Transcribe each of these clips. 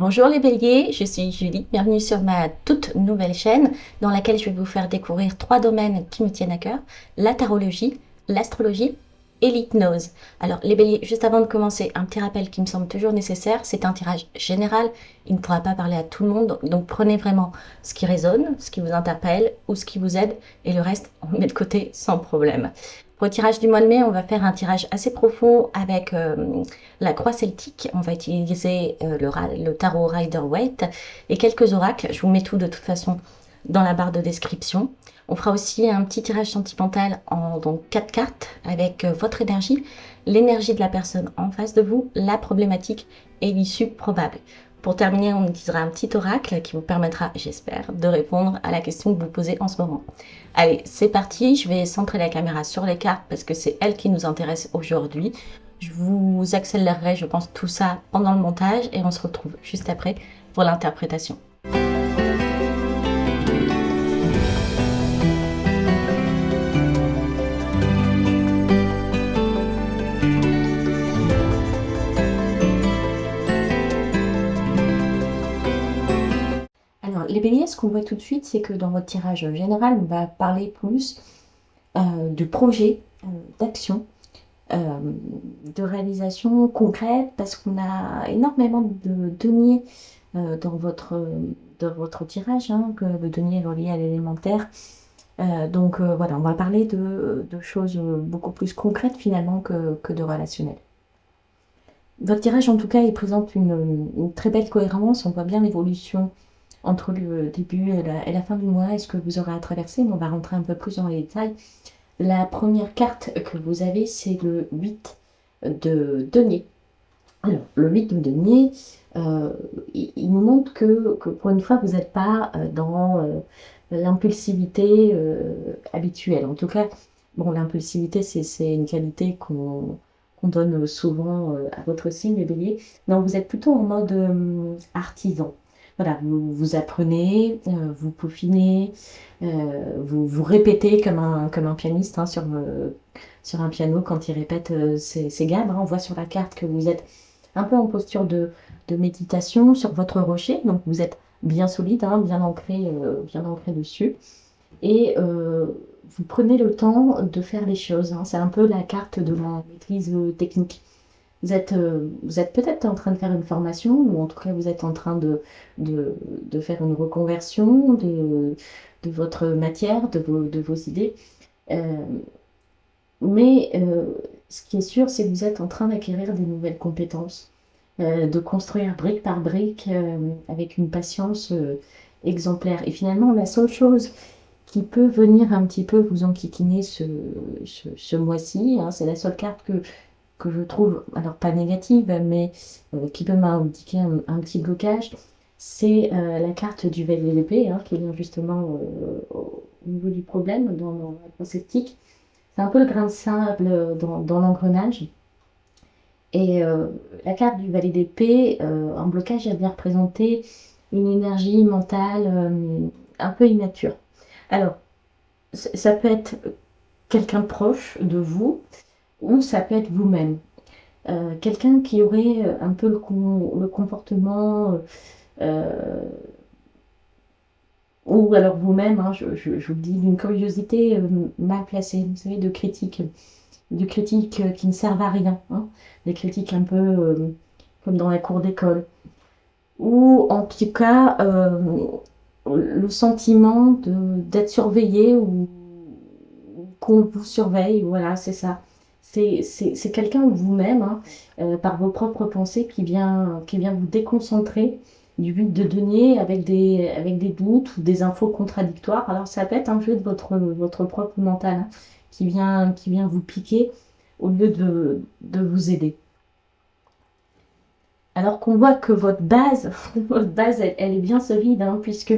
Bonjour les béliers, je suis Julie, bienvenue sur ma toute nouvelle chaîne dans laquelle je vais vous faire découvrir 3 domaines qui me tiennent à cœur, la tarologie, l'astrologie et l'hypnose. Alors les béliers, juste avant de commencer, un petit rappel qui me semble toujours nécessaire, c'est un tirage général, il ne pourra pas parler à tout le monde, donc prenez vraiment ce qui résonne, ce qui vous interpelle ou ce qui vous aide et le reste on met de côté sans problème. Pour le tirage du mois de mai, on va faire un tirage assez profond avec la croix celtique. On va utiliser le tarot Rider-Waite et quelques oracles. Je vous mets tout de toute façon dans la barre de description. On fera aussi un petit tirage sentimental en donc 4 cartes avec votre énergie, l'énergie de la personne en face de vous, la problématique et l'issue probable. Pour terminer, on utilisera un petit oracle qui vous permettra, j'espère, de répondre à la question que vous posez en ce moment. Allez, c'est parti, je vais centrer la caméra sur les cartes parce que c'est elles qui nous intéressent aujourd'hui. Je vous accélérerai, je pense, tout ça pendant le montage et on se retrouve juste après pour l'interprétation. Alors, les béliers, ce qu'on voit tout de suite, c'est que dans votre tirage général, on va parler plus de projet, d'action, de réalisation concrète, parce qu'on a énormément de deniers dans votre tirage, hein, que le denier est relié à l'élémentaire. Donc voilà, on va parler de choses beaucoup plus concrètes finalement que de relationnel. Votre tirage, en tout cas, il présente une très belle cohérence. On voit bien l'évolution entre le début et la fin du mois et ce que vous aurez à traverser. Mais on va rentrer un peu plus dans les détails. La première carte que vous avez, c'est le 8 de denier. Alors, le 8 de denier, il nous montre que pour une fois, vous n'êtes pas dans l'impulsivité habituelle. En tout cas, bon, l'impulsivité, c'est une qualité qu'on donne souvent à votre signe, les béliers. Non, vous êtes plutôt en mode artisan. Voilà, vous apprenez, vous peaufinez, vous répétez comme un pianiste hein, sur un piano quand il répète ses gammes. Hein. On voit sur la carte que vous êtes un peu en posture de méditation sur votre rocher. Donc vous êtes bien solide, hein, bien ancré dessus. Et vous prenez le temps de faire les choses. Hein. C'est un peu la carte de la maîtrise technique. Vous êtes peut-être en train de faire une formation, ou en tout cas vous êtes en train de faire une reconversion de votre matière, de vos idées. Mais ce qui est sûr, c'est que vous êtes en train d'acquérir des nouvelles compétences, de construire brique par brique avec une patience exemplaire. Et finalement, la seule chose qui peut venir un petit peu vous enquiquiner ce mois-ci, hein, c'est la seule carte que je trouve, alors pas négative, mais qui peut m'indiquer un petit blocage, c'est la carte du Valet d'épée, hein, qui vient justement au niveau du problème dans la conceptique. C'est un peu le grain de sable dans l'engrenage. Et la carte du Valet d'épée, en blocage, elle vient représenter une énergie mentale un peu immature. Alors, ça peut être quelqu'un de proche de vous, ou ça peut être vous-même. Quelqu'un qui aurait un peu le comportement, ou alors vous-même, hein, je vous le dis, d'une curiosité mal placée, vous savez, de critiques qui ne servent à rien, hein, des critiques un peu comme dans la cour d'école. Ou en tout cas, le sentiment d'être surveillé ou qu'on vous surveille, voilà, c'est ça. C'est quelqu'un de vous-même, hein, par vos propres pensées, qui vient vous déconcentrer du but de denier avec des doutes ou des infos contradictoires. Alors ça peut être un jeu de votre propre mental hein, qui vient vous piquer au lieu de vous aider. Alors qu'on voit que votre base, elle est bien solide, hein, puisque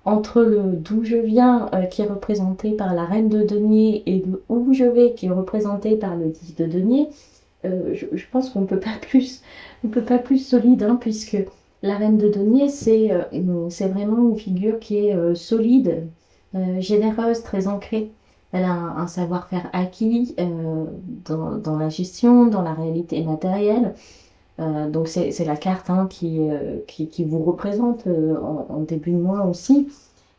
entre le d'où je viens, qui est représenté par la reine de denier, et le où je vais, qui est représenté par le 10 de denier, je pense qu'on ne peut pas plus solide, hein, puisque la reine de denier, c'est vraiment une figure qui est solide, généreuse, très ancrée. Elle a un savoir-faire acquis dans la gestion, dans la réalité matérielle. Donc c'est la carte hein, qui vous représente en début de mois aussi.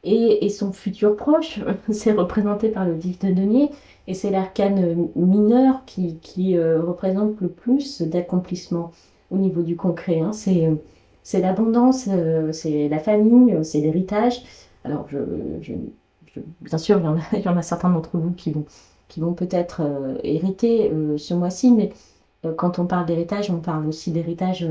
Et son futur proche, c'est représenté par le 10 de denier, et c'est l'arcane mineur qui représente le plus d'accomplissement au niveau du concret. Hein. C'est l'abondance, c'est la famille, c'est l'héritage. Alors, bien sûr, il y en a certains d'entre vous qui vont peut-être hériter ce mois-ci, mais quand on parle d'héritage, on parle aussi d'héritage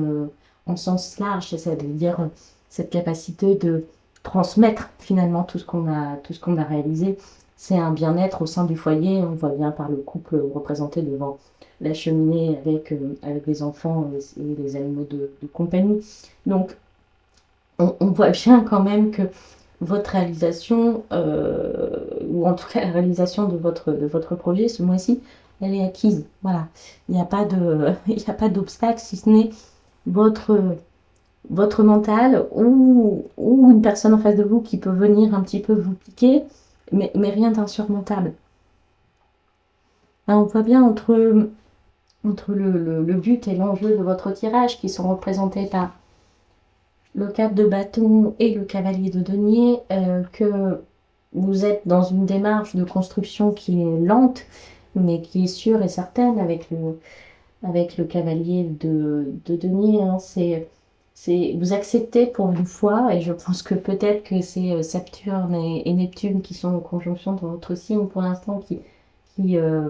en sens large, c'est-à-dire cette capacité de transmettre finalement tout ce qu'on a réalisé. C'est un bien-être au sein du foyer. On voit bien par le couple représenté devant la cheminée avec les enfants et les animaux de compagnie. Donc, on voit bien quand même que votre réalisation, ou en tout cas la réalisation de votre projet ce mois-ci, elle est acquise. Voilà. Il n'y a pas de, il n'y a pas d'obstacle si ce n'est votre, votre mental ou une personne en face de vous qui peut venir un petit peu vous piquer, mais rien d'insurmontable. Là, on voit bien entre le but et l'enjeu de votre tirage qui sont représentés par le 4 de bâton et le cavalier de denier, que vous êtes dans une démarche de construction qui est lente, mais qui est sûre et certaine avec le cavalier de denier. Hein. Vous acceptez pour une fois, et je pense que peut-être que c'est Saturne et Neptune qui sont en conjonction dans votre signe pour l'instant qui, euh,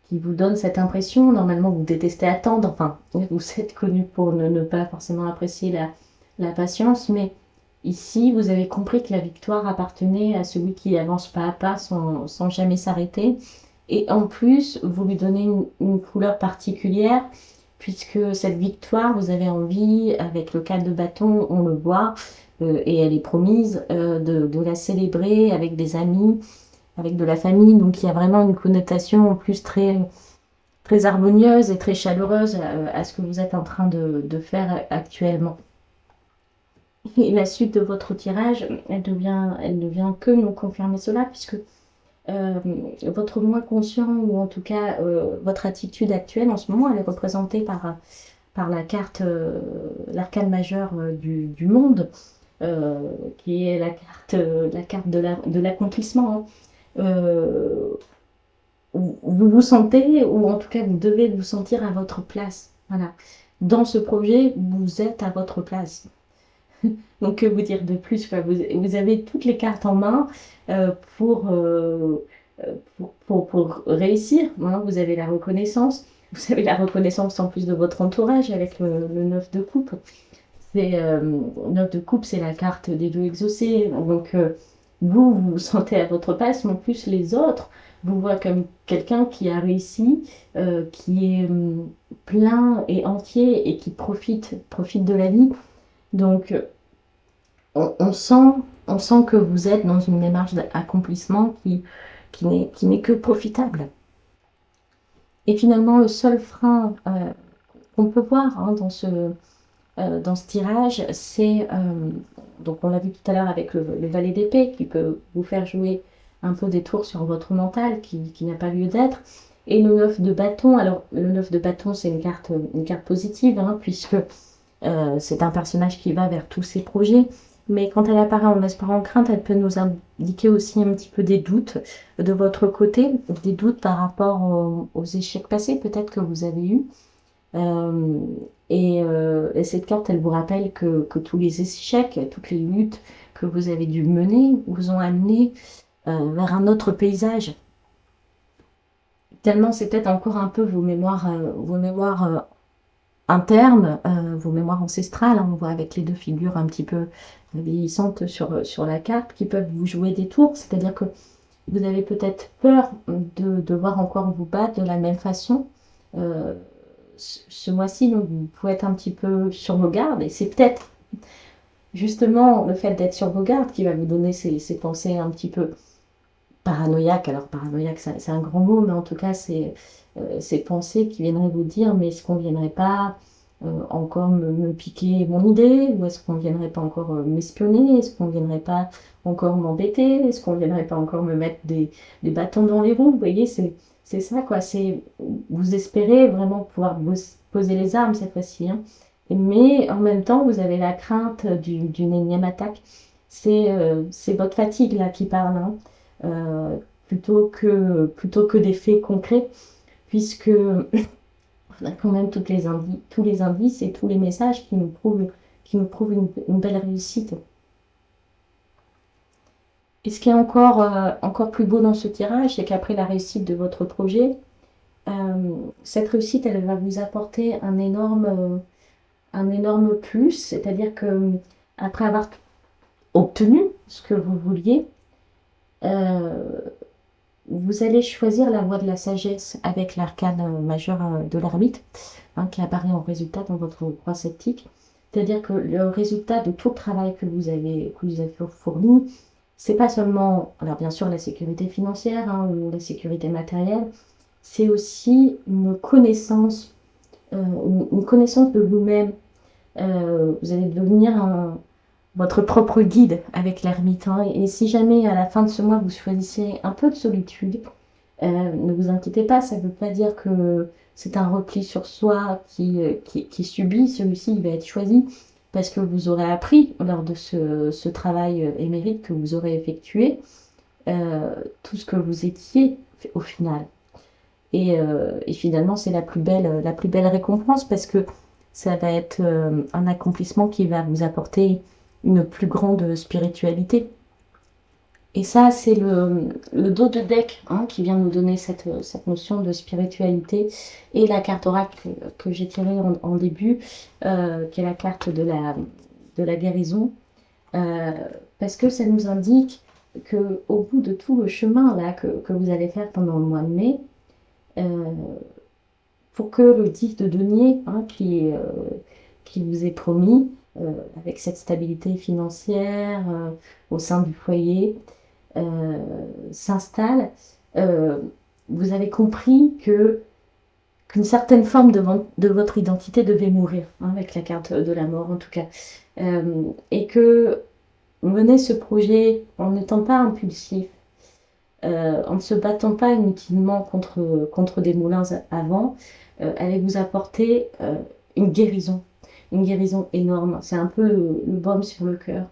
qui vous donne cette impression. Normalement, vous détestez attendre, enfin, vous êtes connu pour ne pas forcément apprécier la patience, mais ici, vous avez compris que la victoire appartenait à celui qui avance pas à pas sans jamais s'arrêter. Et en plus, vous lui donnez une couleur particulière, puisque cette victoire, vous avez envie, avec le 4 de bâton, on le voit, et elle est promise, de la célébrer avec des amis, avec de la famille. Donc il y a vraiment une connotation en plus très harmonieuse et très chaleureuse à ce que vous êtes en train de faire actuellement. Et la suite de votre tirage, elle ne vient que nous confirmer cela, puisque euh, votre moi conscient, ou en tout cas votre attitude actuelle en ce moment, elle est représentée par la carte, l'arcane majeur du monde, euh, qui est la carte de l'accomplissement. Hein. Vous vous sentez, ou en tout cas vous devez vous sentir à votre place. Voilà. Dans ce projet, vous êtes à votre place. Donc, que vous dire de plus, quoi. Vous avez toutes les cartes en main euh, pour, euh, pour réussir. Hein. Vous avez la reconnaissance. Vous avez la reconnaissance en plus de votre entourage avec le 9 de coupe. C'est 9 de coupe, c'est la carte des deux exaucés. Donc, vous vous sentez à votre place, mais en plus, les autres vous voient comme quelqu'un qui a réussi, qui est plein et entier et qui profite de la vie. Donc, on sent que vous êtes dans une démarche d'accomplissement qui n'est que profitable. Et finalement, le seul frein qu'on peut voir hein, dans ce tirage, c'est, donc on l'a vu tout à l'heure avec le valet d'épée, qui peut vous faire jouer un peu des tours sur votre mental, qui n'a pas lieu d'être. Et le 9 de bâton, alors le 9 de bâton, c'est une carte positive, hein, puisque c'est un personnage qui va vers tous ses projets. Mais quand elle apparaît en aspirant en crainte, elle peut nous indiquer aussi un petit peu des doutes de votre côté, des doutes par rapport aux échecs passés peut-être que vous avez eus. Euh, et cette carte, elle vous rappelle que tous les échecs, toutes les luttes que vous avez dû mener vous ont amené vers un autre paysage. Tellement c'est peut-être encore un peu vos mémoires internes, vos mémoires ancestrales. Hein, on voit avec les deux figures un petit peu vieillissantes sur la carte qui peuvent vous jouer des tours. C'est-à-dire que vous avez peut-être peur de devoir encore vous battre de la même façon. Euh, ce mois-ci, donc, vous pouvez être un petit peu sur vos gardes, et c'est peut-être justement le fait d'être sur vos gardes qui va vous donner ces pensées un petit peu paranoïaques. Alors paranoïaque, c'est un grand mot, mais en tout cas, c'est ces pensées qui viendraient vous dire, mais est-ce qu'on ne viendrait pas encore me piquer mon idée, ou est-ce qu'on ne viendrait pas encore m'espionner, est-ce qu'on ne viendrait pas encore m'embêter, est-ce qu'on ne viendrait pas encore me mettre des bâtons dans les roues. Vous voyez, c'est C'est ça, quoi. C'est, vous espérez vraiment pouvoir poser les armes cette fois-ci, hein. Mais en même temps, vous avez la crainte d'une énième attaque. C'est votre fatigue là qui parle, hein. Euh, plutôt que des faits concrets, puisque on a quand même tous les indices et tous les messages qui nous prouvent une belle réussite. Et ce qui est encore plus beau dans ce tirage, c'est qu'après la réussite de votre projet, cette réussite, elle va vous apporter un énorme plus, c'est-à-dire que après avoir obtenu ce que vous vouliez, euh, vous allez choisir la voie de la sagesse avec l'arcane majeur de l'ermite, hein, qui apparaît en résultat dans votre croix sceptique. C'est-à-dire que le résultat de tout le travail que vous avez fourni, c'est pas seulement, alors bien sûr, la sécurité financière, hein, ou la sécurité matérielle, c'est aussi une connaissance de vous-même. Vous allez devenir votre propre guide avec l'ermite, hein. Et si jamais à la fin de ce mois vous choisissez un peu de solitude, ne vous inquiétez pas, ça ne veut pas dire que c'est un repli sur soi qui subit. Celui-ci il va être choisi parce que vous aurez appris lors de ce travail émérite que vous aurez effectué tout ce que vous étiez au final. Et finalement, c'est la plus belle récompense parce que ça va être un accomplissement qui va vous apporter une plus grande spiritualité. Et ça, c'est le dos de deck, hein, qui vient nous donner cette notion de spiritualité. Et la carte oracle que j'ai tirée en début, qui est la carte de la guérison, euh, parce que ça nous indique que au bout de tout le chemin là que vous allez faire pendant le mois de mai, euh, pour que le 10 de denier, hein, qui vous est promis, avec cette stabilité financière au sein du foyer, euh, s'installe, euh, vous avez compris qu'une certaine forme de votre identité devait mourir, hein, avec la carte de la mort en tout cas. Et que mener ce projet en n'étant pas impulsif, en ne se battant pas inutilement contre des moulins à vent, allait vous apporter une guérison énorme. C'est un peu le baume sur le cœur.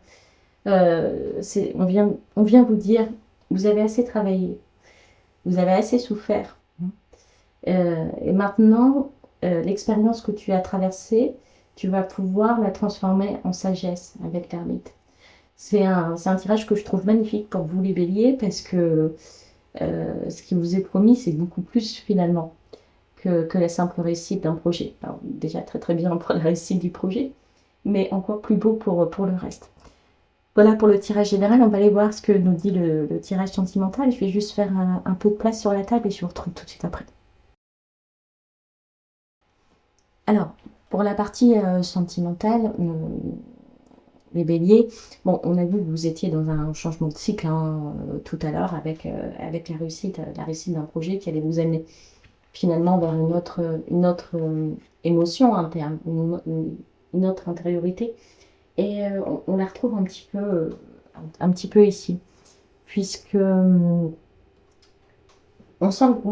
On vient vous dire, vous avez assez travaillé, vous avez assez souffert. Et maintenant, l'expérience que tu as traversée, tu vas pouvoir la transformer en sagesse avec l'ermite. C'est un tirage que je trouve magnifique pour vous les béliers parce que ce qui vous est promis, c'est beaucoup plus finalement que la simple réussite d'un projet. Alors, déjà très très bien pour la réussite du projet, mais encore plus beau pour le reste. Voilà pour le tirage général. On va aller voir ce que nous dit le tirage sentimental. Je vais juste faire un peu de place sur la table et je vous retrouve tout de suite après. Alors, pour la partie sentimentale, les béliers, bon, on a vu que vous étiez dans un changement de cycle, hein, tout à l'heure avec la réussite d'un projet qui allait vous amener finalement vers une autre émotion interne, une autre intériorité. Et on la retrouve un petit peu ici, puisque on sent que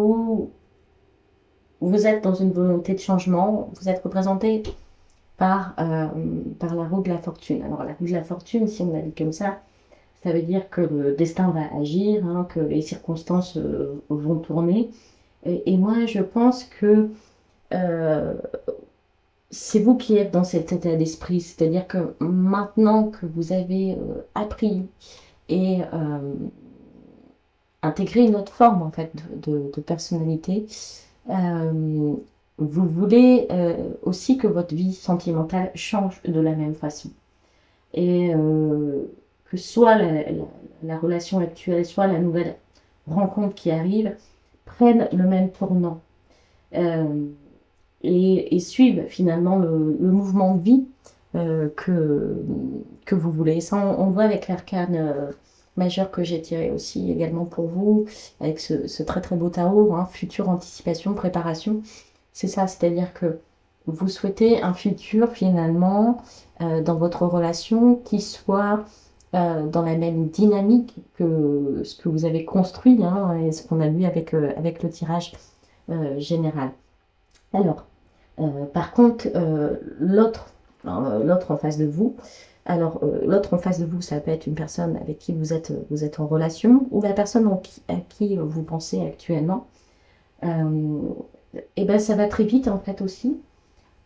vous êtes dans une volonté de changement, vous êtes représenté par la roue de la fortune. Alors la roue de la fortune, si on la dit comme ça veut dire que le destin va agir, hein, que les circonstances vont tourner. Et moi, je pense que euh, c'est vous qui êtes dans cet état d'esprit, c'est-à-dire que maintenant que vous avez appris et intégré une autre forme en fait de personnalité, euh, vous voulez aussi que votre vie sentimentale change de la même façon. Et que soit la relation actuelle, soit la nouvelle rencontre qui arrive, prennent le même tournant. Euh, et suivent finalement le mouvement de vie que vous voulez. Ça, on voit avec l'arcane majeur que j'ai tiré aussi également pour vous, avec ce très très beau tarot, hein, future anticipation, préparation. C'est ça, c'est-à-dire que vous souhaitez un futur finalement dans votre relation qui soit dans la même dynamique que ce que vous avez construit, hein, et ce qu'on a vu avec le tirage général. Alors, par contre, l'autre en face de vous, l'autre en face de vous, ça peut être une personne avec qui vous êtes en relation, ou la personne à qui vous pensez actuellement. Et ben ça va très vite en fait aussi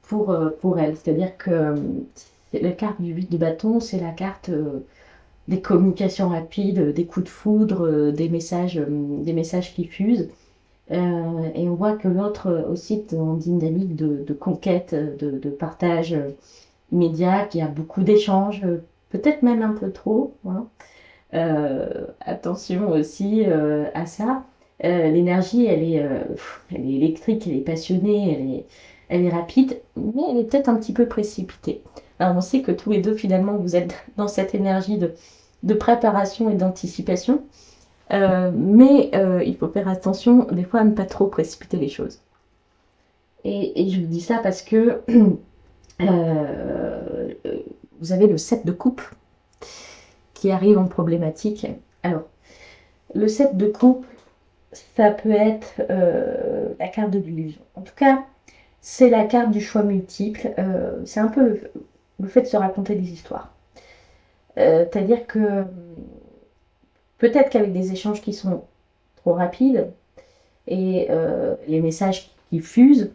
pour elle. C'est-à-dire que la carte du 8 de bâton, c'est la carte des communications rapides, des coups de foudre, des messages qui fusent. Et on voit que l'autre aussi est en dynamique de conquête, de partage immédiat, qu'il y a beaucoup d'échanges, peut-être même un peu trop, hein. Attention aussi à ça. L'énergie, elle est électrique, elle est passionnée, elle est rapide, mais elle est peut-être un petit peu précipitée. Alors on sait que tous les deux, finalement, vous êtes dans cette énergie de préparation et d'anticipation. Mais il faut faire attention des fois à ne pas trop précipiter les choses. Et je vous dis ça parce que euh, vous avez le 7 de coupe qui arrive en problématique. Alors, le 7 de coupe, ça peut être la carte de l'illusion. En tout cas, c'est la carte du choix multiple. C'est un peu le fait de se raconter des histoires. C'est-à-dire que peut-être qu'avec des échanges qui sont trop rapides et les messages qui fusent,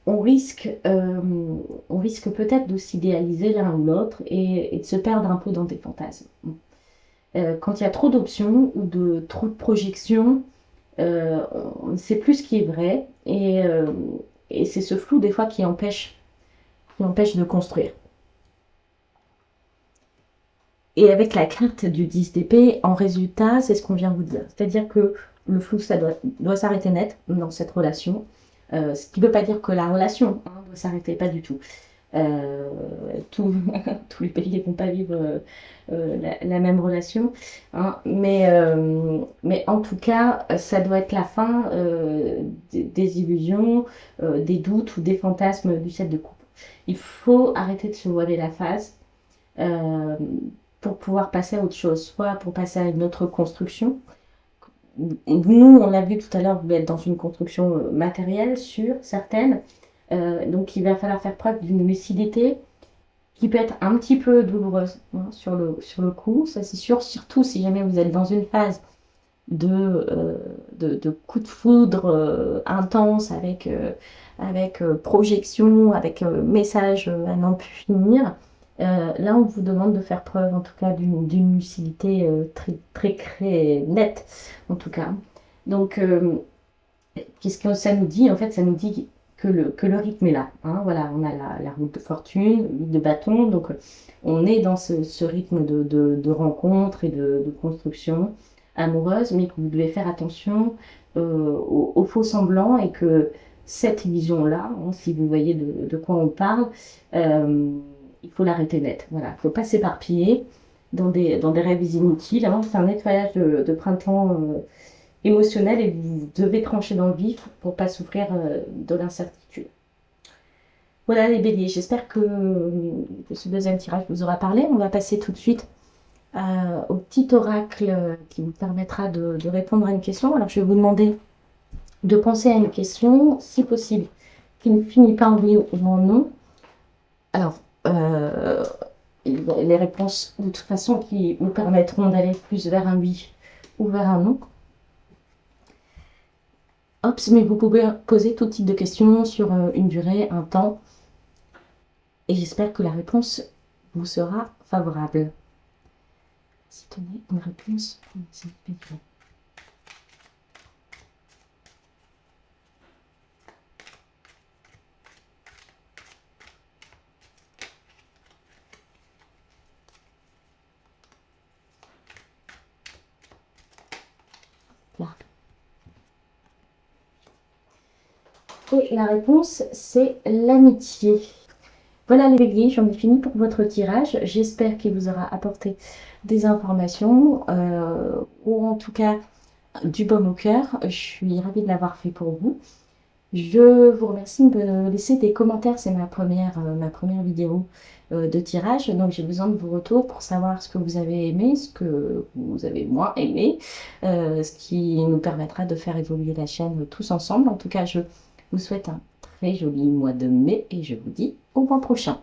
on risque, euh, on risque peut-être de s'idéaliser l'un ou l'autre et de se perdre un peu dans des fantasmes. Quand il y a trop d'options ou de trop de projections, on ne sait plus ce qui est vrai et c'est ce flou des fois qui empêche de construire. Et avec la carte du 10 d'épée, en résultat, c'est ce qu'on vient de vous dire. C'est-à-dire que le flou, ça doit s'arrêter net dans cette relation. Ce qui ne veut pas dire que la relation doit s'arrêter, pas du tout. Euh, tous tous les pays ne vont pas vivre la même relation, hein. Mais en tout cas, ça doit être la fin des illusions, des doutes ou des fantasmes du 7 de coupe. Il faut arrêter de se voiler la face euh, pour pouvoir passer à autre chose, soit pour passer à une autre construction. Nous, on l'a vu tout à l'heure, vous êtes dans une construction matérielle, sûre, certaine. Donc, il va falloir faire preuve d'une lucidité qui peut être un petit peu douloureuse, hein, sur le coup, ça c'est sûr, surtout si jamais vous êtes dans une phase de coup de foudre intense avec projection, avec message à n'en plus finir. Là, on vous demande de faire preuve, en tout cas, d'une lucidité très nette, en tout cas. Donc, qu'est-ce que ça nous dit? En fait, ça nous dit que le rythme est là, hein. Voilà, on a la route de fortune, le de bâton, donc on est dans ce rythme de rencontre et de construction amoureuse, mais que vous devez faire attention aux faux semblants et que cette illusion-là, hein, si vous voyez de quoi on parle, euh, il faut l'arrêter net. Voilà, il ne faut pas s'éparpiller dans des rêves inutiles. Avant, c'est un nettoyage de printemps émotionnel et vous devez trancher dans le vif pour pas souffrir de l'incertitude. Voilà les béliers, j'espère que ce deuxième tirage vous aura parlé. On va passer tout de suite au petit oracle qui vous permettra de répondre à une question. Alors je vais vous demander de penser à une question, si possible, qui ne finit pas en oui ou en non. Alors, les réponses de toute façon qui vous permettront d'aller plus vers un oui ou vers un non. Hop, mais vous pouvez poser tout type de questions sur une durée, un temps, et j'espère que la réponse vous sera favorable. Si tenez une réponse, c'est bien. Là. Et la réponse, c'est l'amitié. Voilà les béliers, j'en ai fini pour votre tirage. J'espère qu'il vous aura apporté des informations, ou en tout cas du baume au cœur. Je suis ravie de l'avoir fait pour vous. Je vous remercie de me laisser des commentaires. C'est ma première vidéo de tirage. Donc j'ai besoin de vos retours pour savoir ce que vous avez aimé, ce que vous avez moins aimé, ce qui nous permettra de faire évoluer la chaîne tous ensemble. En tout cas, je vous souhaite un très joli mois de mai et je vous dis au mois prochain.